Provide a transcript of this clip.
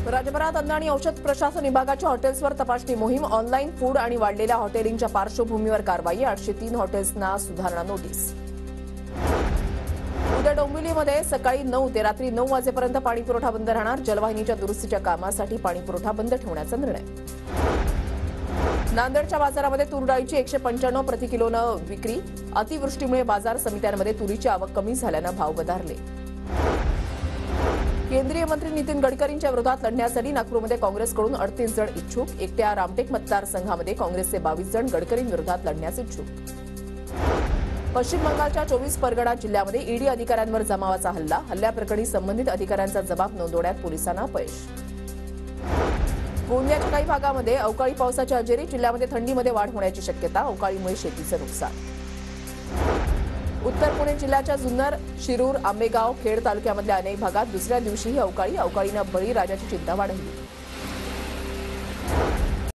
राज्यभरात अन्न आणि औषध प्रशासन विभागाच्या हॉटेल्सवर तपासणी मोहीम, ऑनलाईन फूड आणि वाढलेल्या हॉटेलिंगच्या पार्श्वभूमीवर कारवाई, 803 हॉटेल्सना सुधारणा नोटीस। उद्या डोंबिवलीमध्ये सकाळी 9 ते रात्री 9 वाजेपर्यंत पाणीपुरवठा बंद राहणार, जलवाहिनीच्या दुरुस्तीच्या कामासाठी पाणीपुरवठा बंद ठेवण्याचा निर्णय। नांदेडच्या बाजारामध्ये तूर डाळीची 195 प्रति किलोनं विक्री, अतिवृष्टीमुळे बाजार समित्यांमध्ये तुरीची आवक कमी झाल्यानं भाव वधारले। केंद्रीय मंत्री नितीन गडकरींच्या विरोधात लढण्यासाठी नागपूरमध्ये काँग्रेसकडून 38 जण इच्छुक, एकट्या रामटेक मतदारसंघामध्ये काँग्रेसचे 22 जण गडकरींविरोधात लढण्यास इच्छुक। पश्चिम बंगालच्या 24 परगणा जिल्ह्यामध्ये ईडी अधिकाऱ्यांवर जमावाचा हल्ल्याप्रकरणी संबंधित अधिकाऱ्यांचा जबाब नोंदवण्यात पोलिसांना अपयश। गोंदियाच्या काही भागामध्ये अवकाळी पावसाच्या हजेरी, जिल्ह्यामध्ये थंडीमध्ये वाढ होण्याची शक्यता, अवकाळीमुळे शेतीचं नुकसान। उत्तर पुणे जिल्ह्याच्या जुन्नर, शिरूर, आंबेगाव, खेड तालुक्यामधल्या अनेक भागात दुसऱ्या दिवशीही अवकाळीनं बळीराजाची चिंता वाढवली।